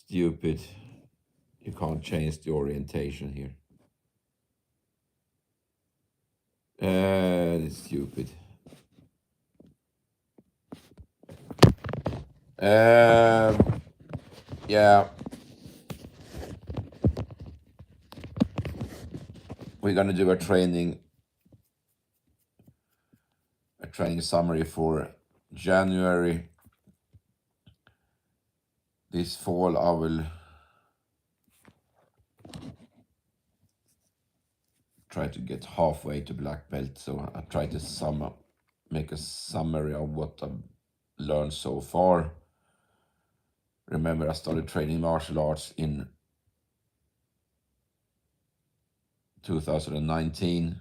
Stupid. You can't change the orientation here. It's stupid. Yeah. We're gonna do a training summary for January. This fall I will try to get halfway to black belt, so I try to make a summary of what I've learned so far. Remember, I started training martial arts in 2019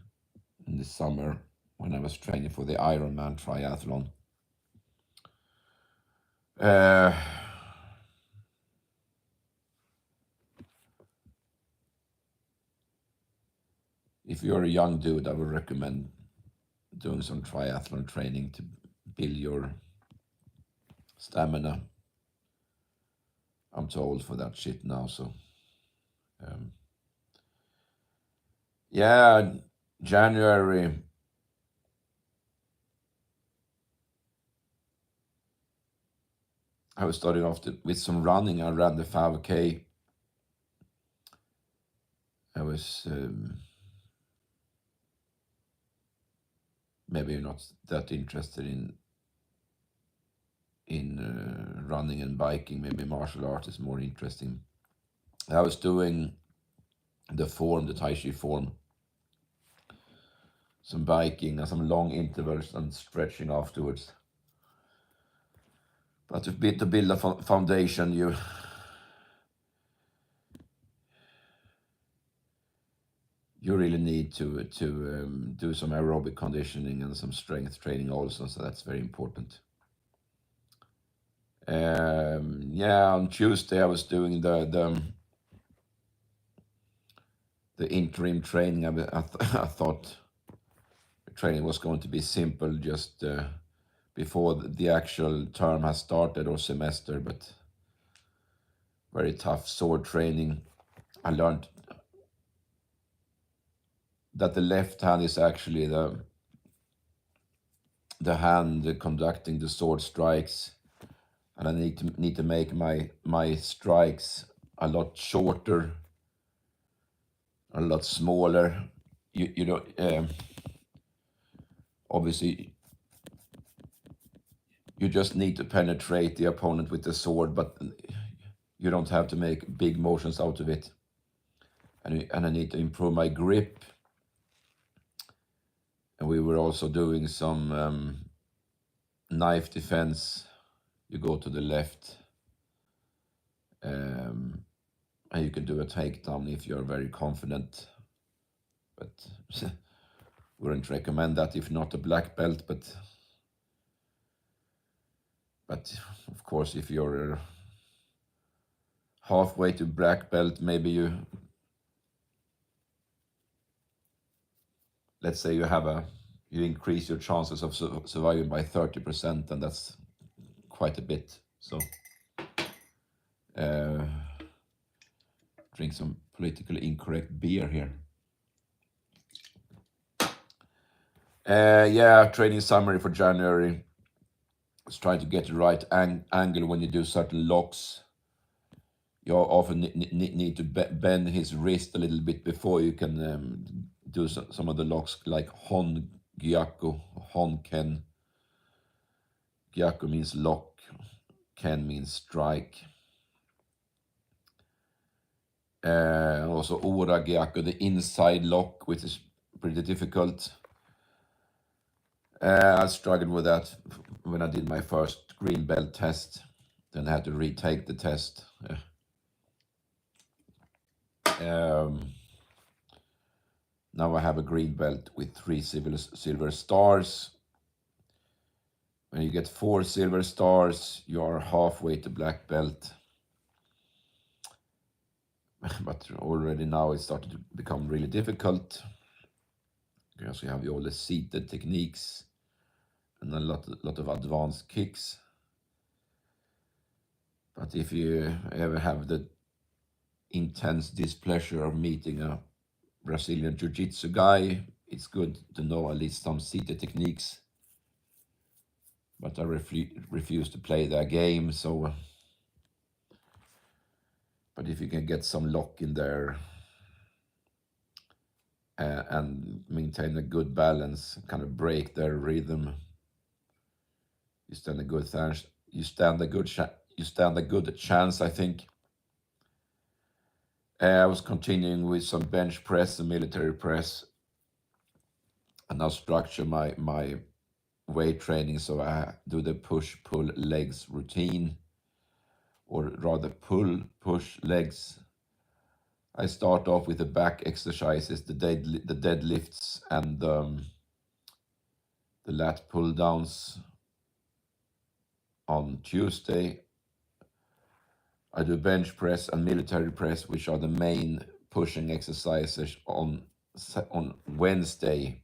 in the summer when I was training for the Ironman triathlon. If you're a young dude, I would recommend doing some triathlon training to build your stamina. I'm too old for that shit now, so yeah, January. I was starting off with some running. I ran the 5K. I was maybe not that interested in running and biking. Maybe martial art is more interesting. I was doing the Tai Chi form, some biking and some long intervals and stretching afterwards. But to build a foundation, you really need to do some aerobic conditioning and some strength training also, so that's very important. Yeah, on Tuesday I was doing the interim training. I thought the training was going to be simple, just before the actual term has started or semester, but very tough sword training. I learned that the left hand is actually the hand conducting the sword strikes, and I need to make my strikes a lot shorter, a lot smaller. You know, obviously you just need to penetrate the opponent with the sword, but you don't have to make big motions out of it. And I need to improve my grip. And we were also doing some knife defense. You go to the left, and you can do a takedown if you're very confident. But wouldn't recommend that if not a black belt. But of course, if you're halfway to black belt, maybe let's say you increase your chances of surviving by 30%, and that's quite a bit. So drink some politically incorrect beer here. Yeah, training summary for January. Let's try to get the right angle when you do certain locks. You often need to bend his wrist a little bit before you can do some of the locks, like Hon Gyaku, Hon Ken. Gyaku means lock, Ken means strike. Also Ora Gyaku, the inside lock, which is pretty difficult. I struggled with that when I did my first green belt test. Then I had to retake the test. Now I have a green belt with 3 silver stars. When you get 4 silver stars, you are halfway to black belt. But already now it started to become really difficult, because you have all the seated techniques and a lot of advanced kicks. But if you ever have the intense displeasure of meeting a Brazilian Jiu-Jitsu guy, it's good to know at least some seated techniques. But I refuse to play their game, so... But if you can get some lock in there and maintain a good balance, kind of break their rhythm, you stand a good chance. You stand a good chance, I think. I was continuing with some bench press and military press, and now structure my weight training so I do the push-pull legs routine, or rather pull-push legs. I start off with the back exercises, the deadlifts and the lat pull downs on Tuesday. I do bench press and military press, which are the main pushing exercises on Wednesday.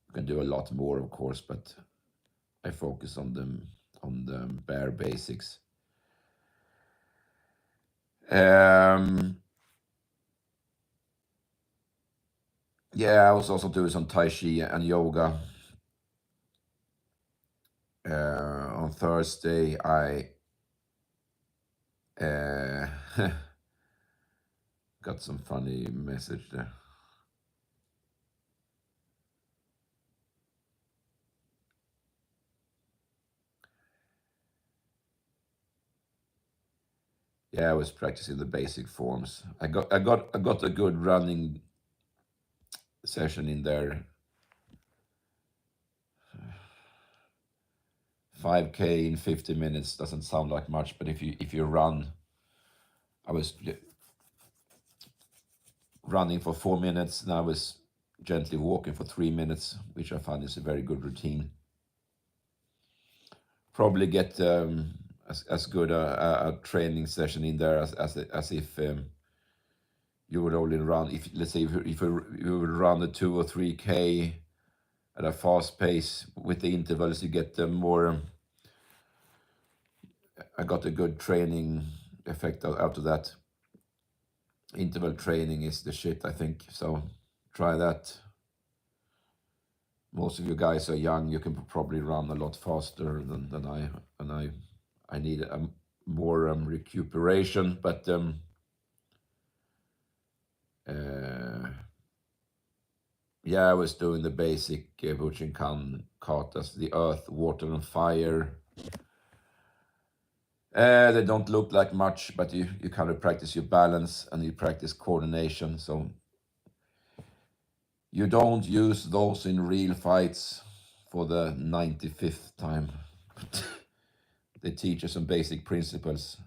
You can do a lot more, of course, but I focus on the bare basics. Yeah, I was also doing some Tai Chi and yoga. On Thursday, I got some funny message there. Yeah, I was practicing the basic forms. I got a good running session in there. 5K in 50 minutes doesn't sound like much, but if you run, I was running for 4 minutes, and I was gently walking for 3 minutes, which I find is a very good routine. Probably get as good a training session in there as if you would only run. If let's say if you would run the 2 or 3K at a fast pace with the intervals, you get more. I got a good training effect out of that. Interval training is the shit, I think. So try that. Most of you guys are young. You can probably run a lot faster than I, and I need more recuperation. But yeah, I was doing the basic Bujinkan katas, the earth, water, and fire. They don't look like much, but you kind of practice your balance and you practice coordination. So you don't use those in real fights for the 95th time. They teach you some basic principles.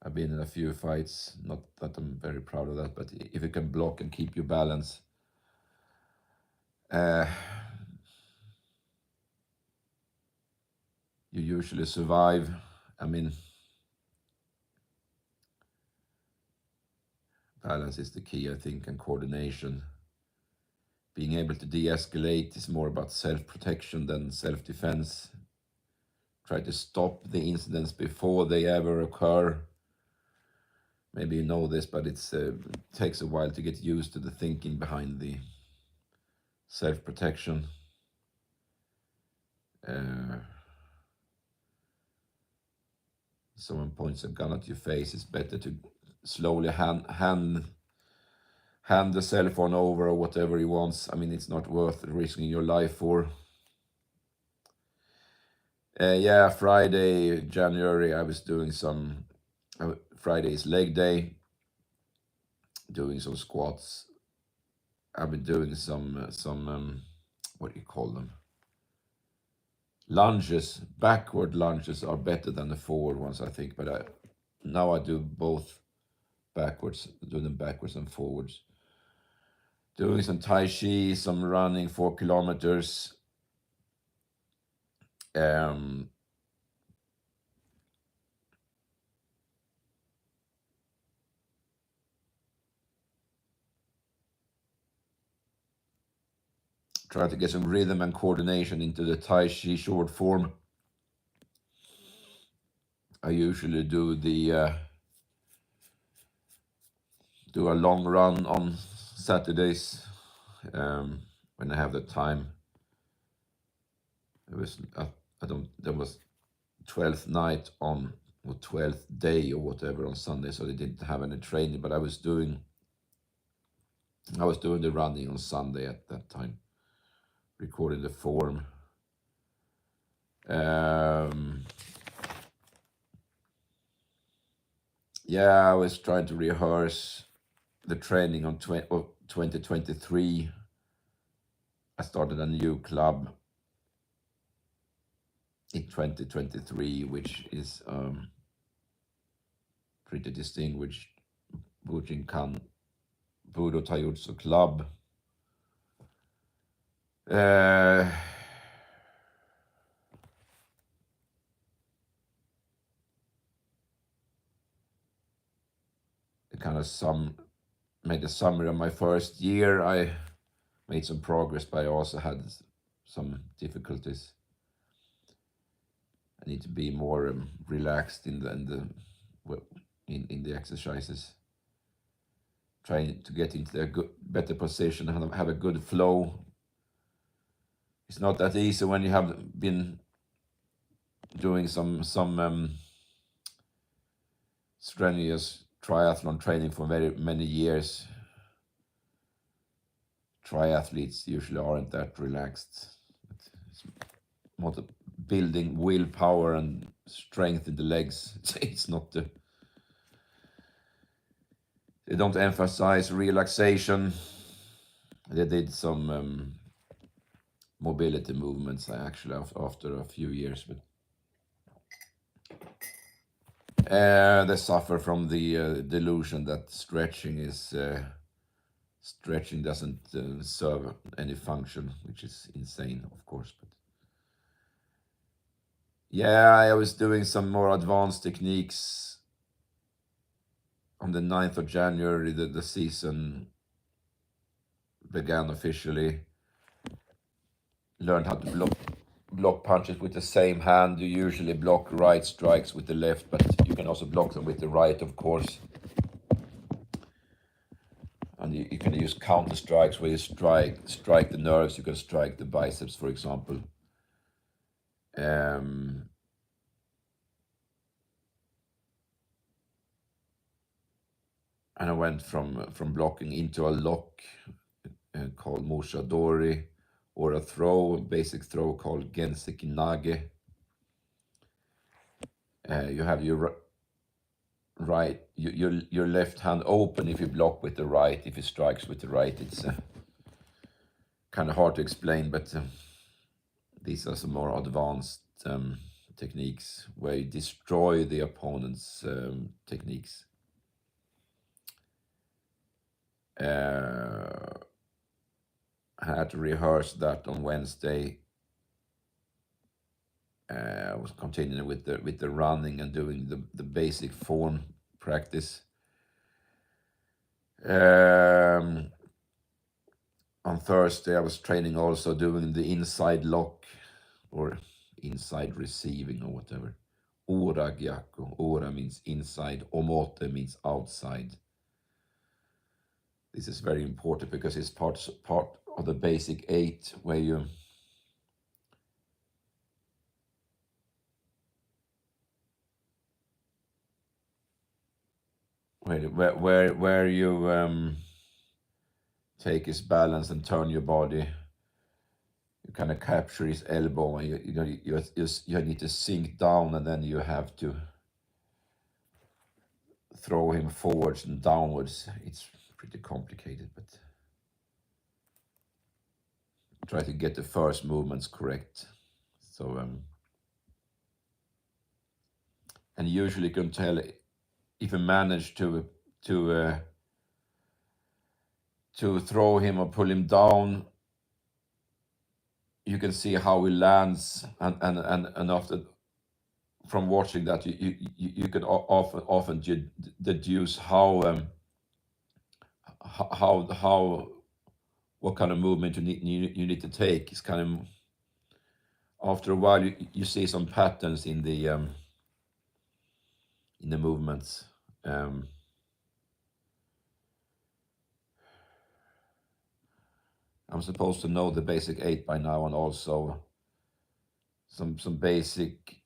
I've been in a few fights, not that I'm very proud of that, but if you can block and keep your balance, you usually survive. I mean, balance is the key, I think, and coordination. Being able to de-escalate is more about self-protection than self-defense. Try to stop the incidents before they ever occur. Maybe you know this, but it takes a while to get used to the thinking behind the self-protection. Someone points a gun at your face, it's better to slowly hand the cell phone over or whatever he wants. I mean, it's not worth risking your life for. Yeah, Friday, January, I was doing some... Friday is leg day, doing some squats. I've been doing some what do you call them? Lunges. Backward lunges are better than the forward ones, I think. But now I do both backwards, do them backwards and forwards. Doing some Tai Chi, some running 4 kilometers. try to get some rhythm and coordination into the Tai Chi short form. I usually do a long run on Saturdays when I have the time. It was I don't there was 12th night on or 12th day or whatever on Sunday, so they didn't have any training. But I was doing the running on Sunday at that time, recording the form. Yeah, I was trying to rehearse the training on 2023. I started a new club in 2023, which is pretty distinguished Bujinkan Budo Taijutsu club. Kind of made a summary of my first year. I made some progress, but I also had some difficulties. I need to be more relaxed in the exercises. Trying to get into a better position and have a good flow. It's not that easy when you have been doing some strenuous triathlon training for very many years. Triathletes usually aren't that relaxed. It's more building willpower and strength in the legs. It's not they don't emphasize relaxation. They did some mobility movements actually after a few years, but they suffer from the delusion that stretching doesn't serve any function, which is insane, of course. But yeah, I was doing some more advanced techniques on the 9th of January. The season began officially. Learned how to block punches with the same hand. You usually block right strikes with the left, but you can also block them with the right, of course. And you can use counter strikes where you strike the nerves. You can strike the biceps, for example. And I went from blocking into a lock called Moshadori, or a basic throw called Genseki Nage. You have your your left hand open if you block with the right. If you strikes with the right, it's kind of hard to explain, but these are some more advanced techniques where you destroy the opponent's techniques. I had to rehearse that on Wednesday. I was continuing with the running and doing the basic form practice. On Thursday, I was training also doing the inside lock or inside receiving or whatever. Ora gyakko. Ora means inside. Omote means outside. This is very important because it's part of the basic 8 where you where you take his balance and turn your body. You kind of capture his elbow, and you need to sink down, and then you have to throw him forwards and downwards. It's pretty complicated, but try to get the first movements correct. So and usually you can tell if you manage to throw him or pull him down, you can see how he lands, and after from watching that you can often deduce how what kind of movement you need to take. It's kind of, after a while you see some patterns in the movements. Um, I'm supposed to know the basic 8 by now, and also some basic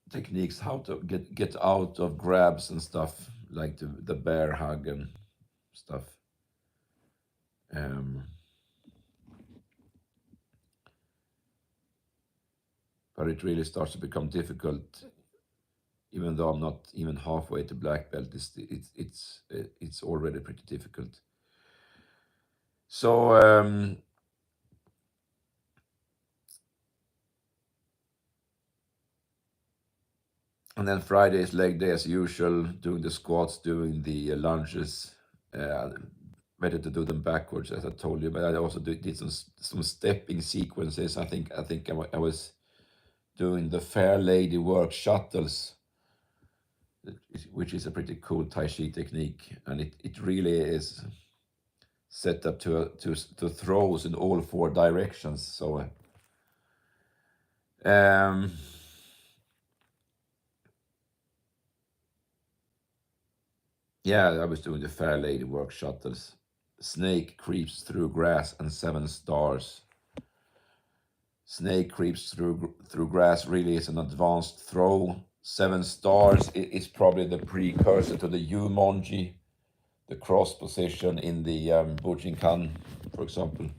techniques how to get out of grabs and stuff, like the bear hug and stuff. Um, but it really starts to become difficult, even though I'm not even halfway to black belt. It's already pretty difficult. So and then Friday is leg day as usual, doing the squats, doing the lunges. Better to do them backwards, as I told you. But I also did some stepping sequences. I was doing the Fair Lady work shuttles, which is a pretty cool Tai Chi technique, and it really is set up to throws in all 4 directions. So yeah, I was doing the Fair Lady work shuttles. Snake creeps through grass and 7 stars. Snake creeps through grass really is an advanced throw. 7 stars is probably the precursor to the Yumonji, the cross position in the Bujinkan, for example.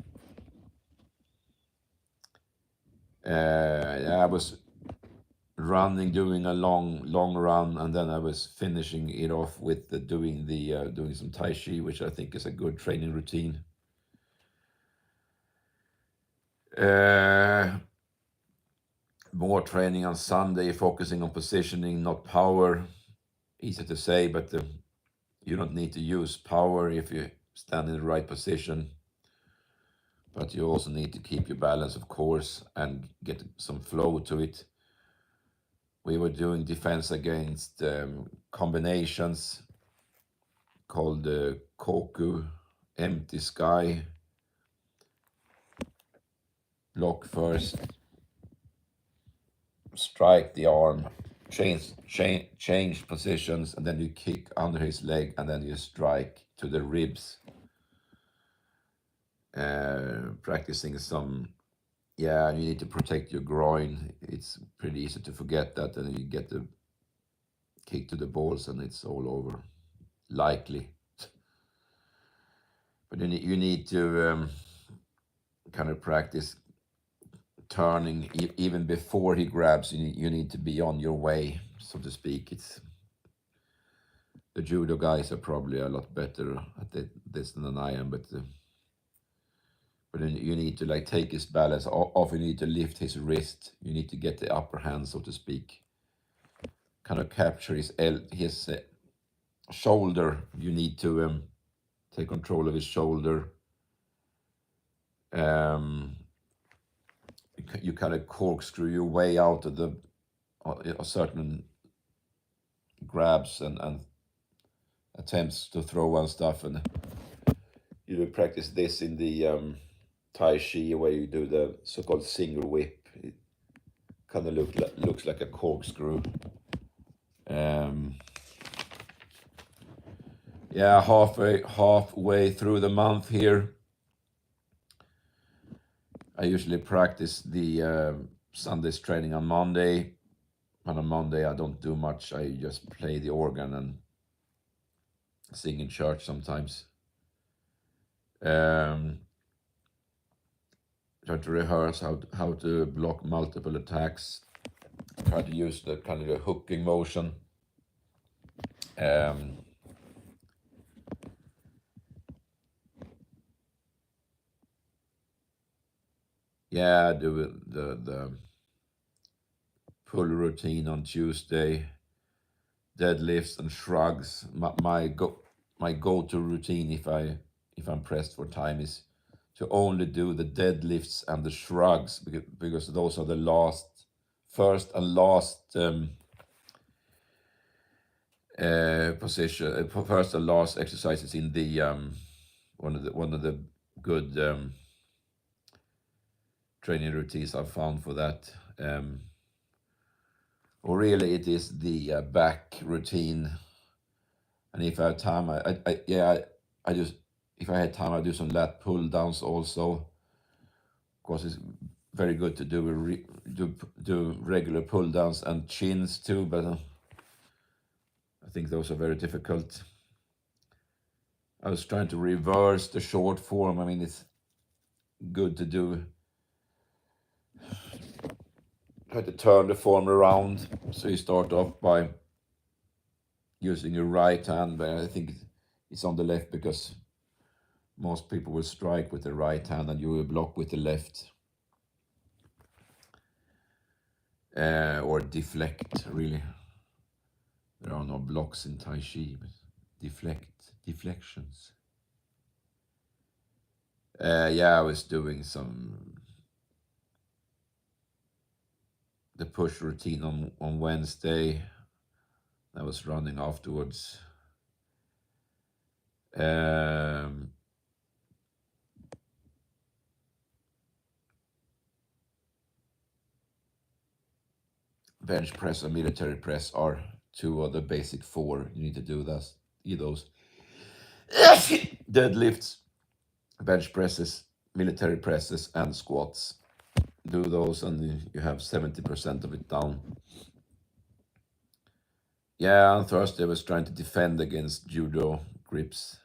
Yeah, I was doing a long run, and then I was finishing it off with doing some Tai Chi, which I think is a good training routine. More training on Sunday, focusing on positioning, not power. Easy to say, but you don't need to use power if you stand in the right position. But you also need to keep your balance, of course, and get some flow to it. We were doing defense against combinations called Koku, empty sky, block first, strike the arm, change positions, and then you kick under his leg, and then you strike to the ribs. Practicing some, yeah, you need to protect your groin. It's pretty easy to forget that, and you get the kick to the balls, and it's all over, likely. But you need to kind of practice turning even before he grabs. You need to be on your way, so to speak. It's the judo guys are probably a lot better at this than I am, but then you need to like take his balance off. You need to lift his wrist. You need to get the upper hand, so to speak. Kind of capture his shoulder. You need to take control of his shoulder. You kind of corkscrew your way out of a certain grabs and attempts to throw and stuff, and you will practice this in the Tai Chi, where you do the so-called single whip. It kind of looks like a corkscrew. Yeah, halfway through the month here. I usually practice the Sunday's training on Monday. And on Monday I don't do much. I just play the organ and sing in church sometimes. Try to rehearse how to block multiple attacks. Try to use the kind of a hooking motion. Yeah, do the pull routine on Tuesday, deadlifts and shrugs. My go-to routine if I'm pressed for time is to only do the deadlifts and the shrugs, because those are the first and last position, first and last exercises in the one of the good training routines I've found for that. Or really, it is the back routine. And if I have time, I just if I had time, I do some lat pull downs also. Of course, it's very good to do regular pull downs and chins too, but I think those are very difficult. I was trying to reverse the short form. I mean, it's good to try to turn the form around. So you start off by using your right hand, but I think it's on the left because most people will strike with the right hand and you will block with the left. Or deflect, really. There are no blocks in Tai Chi, but deflections. I was doing the push routine on Wednesday. I was running afterwards. Bench press and military press are two of the basic four. You need to do those. Deadlifts, bench presses, military presses, and squats. Do those, and you have 70% of it down. Yeah, on Thursday I was trying to defend against judo grips.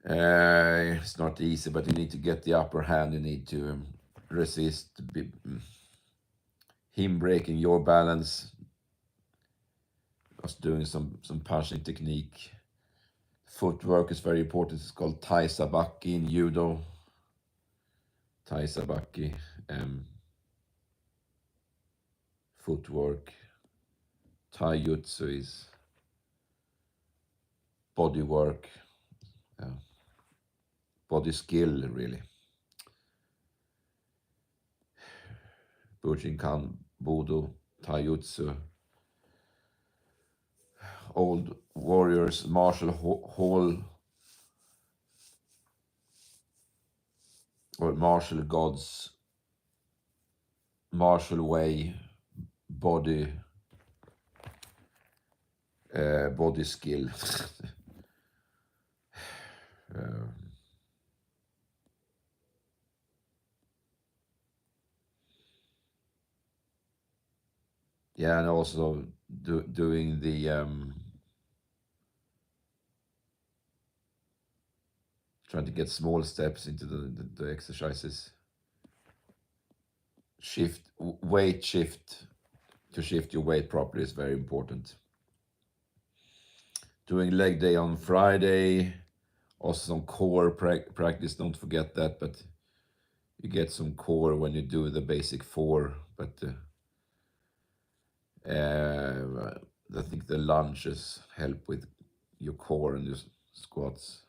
It's not easy, but you need to get the upper hand. You need to resist him breaking your balance. I was doing some punching technique. Footwork is very important. It's called Tai Sabaki in judo. Tai Sabaki. Footwork. Tai Jutsu is body work. Body skill, really. Bujinkan, Budo, Taijutsu, Old Warriors, Martial Hall, or Martial Gods, Martial Way, body skill. And also doing the trying to get small steps into the exercises. Weight shift to shift your weight properly is very important. Doing leg day on Friday, also some core practice. Don't forget that, but you get some core when you do the basic four. But I think the lunges help with your core and your squats.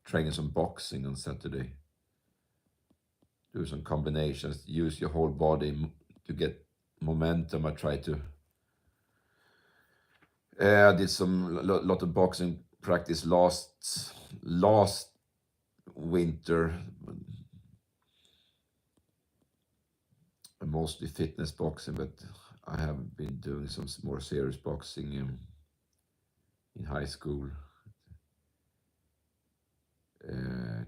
Training some boxing on Saturday. Do some combinations. Use your whole body to get momentum. I try to. I did some lot of boxing practice last winter, mostly fitness boxing, but I have been doing some more serious boxing in high school.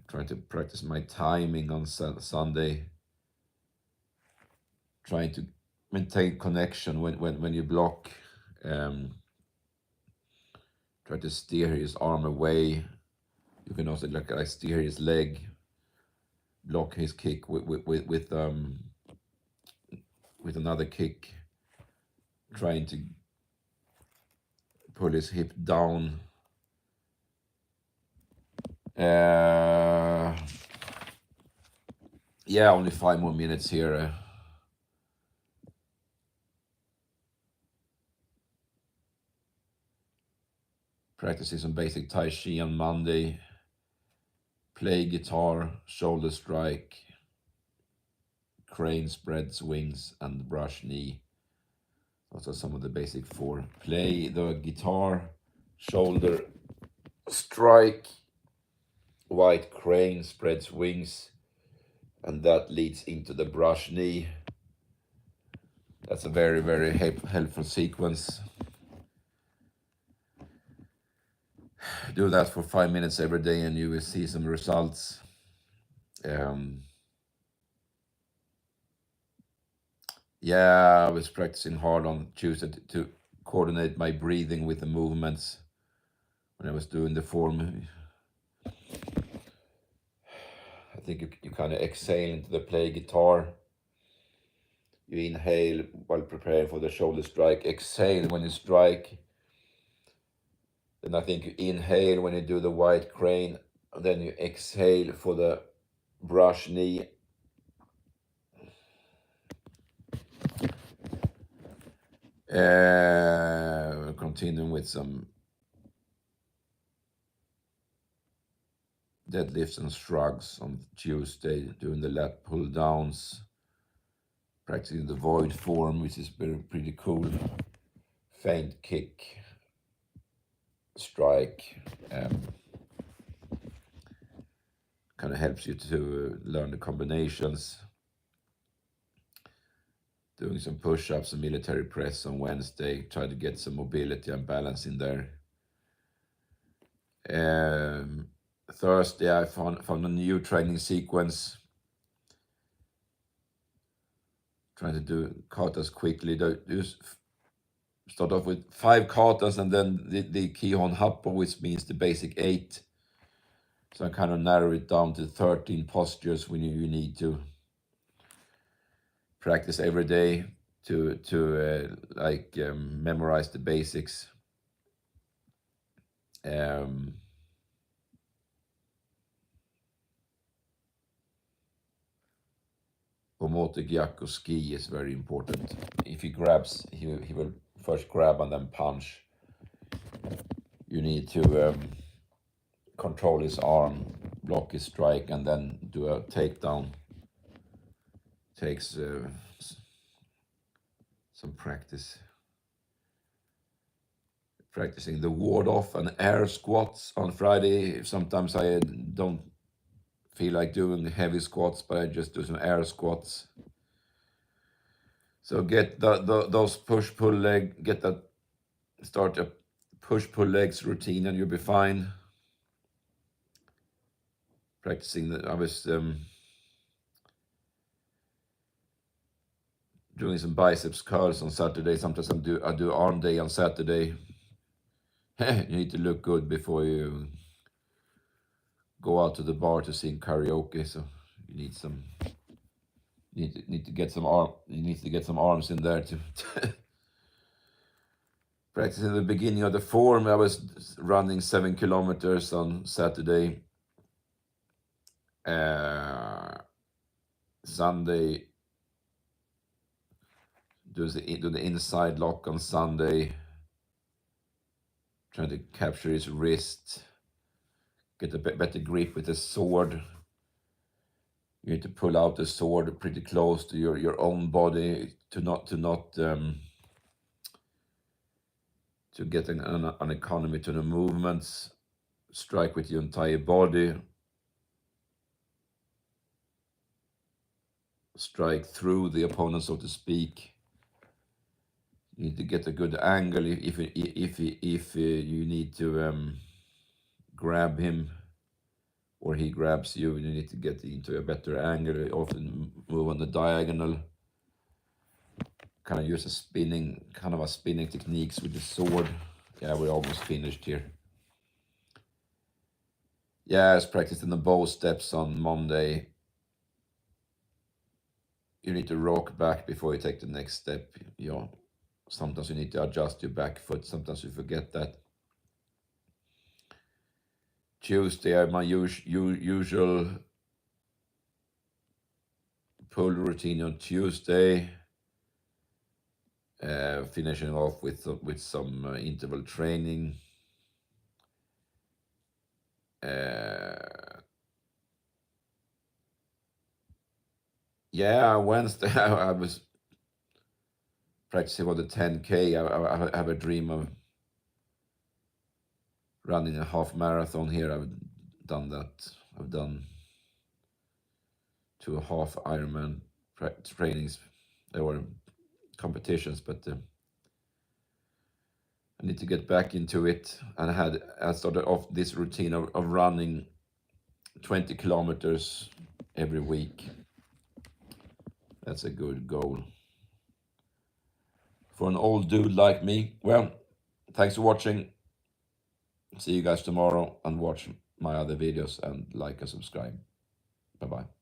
Trying to practice my timing on Sunday. Trying to maintain connection when you block. Try to steer his arm away. You can also like steer his leg, block his kick with another kick, trying to pull his hip down. Only 5 more minutes here. Practicing some basic Tai Chi on Monday. Play guitar, shoulder strike. crane, spread, swings, and brush knee. Those are some of the basic 4. Play the guitar, shoulder, strike, white crane, spread, swings, and that leads into the brush knee. That's a very, very helpful sequence. Do that for 5 minutes every day and you will see some results. Yeah, I was practicing hard on Tuesday to coordinate my breathing with the movements when I was doing the form. I think you kind of exhale into the play guitar. You inhale while preparing for the shoulder strike. Exhale when you strike. Then I think you inhale when you do the white crane. And then you exhale for the brush knee. Continuing with some deadlifts and shrugs on Tuesday, doing the lat pull downs, practicing the void form, which is pretty cool. Feint kick, strike, kind of helps you to learn the combinations. Doing some push-ups and military press on Wednesday, try to get some mobility and balance in there. Thursday I found a new training sequence. Trying to do katas quickly. Start off with 5 katas and then the Kihon Happo, which means the basic 8. So I kind of narrow it down to 13 postures when you need to practice every day to memorize the basics. Omote Gyakko ski is very important. If he grabs, he will first grab and then punch. You need to control his arm, block his strike, and then do a takedown. Takes some practice. Practicing the ward off and air squats on Friday. Sometimes I don't feel like doing heavy squats, but I just do some air squats. So get those push-pull leg, start a push-pull legs routine and you'll be fine. Practicing I was doing some biceps curls on Saturday. Sometimes I do arm day on Saturday. You need to look good before you go out to the bar to sing karaoke. So you need to get some arms in there to practice. In the beginning of the form, I was running 7 kilometers on Saturday. Sunday, do the inside lock on Sunday. Trying to capture his wrist, get a better grip with the sword. You need to pull out the sword pretty close to your own body to get an economy to the movements. Strike with your entire body. Strike through the opponent, so to speak. You need to get a good angle if you need to grab him or he grabs you. You need to get into a better angle. You often move on the diagonal. Kind of use a spinning techniques with the sword. Yeah, we're almost finished here. Yeah, I was practicing the bow steps on Monday. You need to rock back before you take the next step. Sometimes you need to adjust your back foot. Sometimes you forget that. Tuesday, I have my usual pull routine on Tuesday. Finishing off with some interval training. Yeah, Wednesday I was practicing for the 10K. I have a dream of running a half marathon here. I've done that. I've done 2.5 Ironman trainings or competitions, but I need to get back into it. And I started off this routine of running 20 kilometers every week. That's a good goal for an old dude like me. Well, thanks for watching. See you guys tomorrow, and watch my other videos and like and subscribe. Bye bye.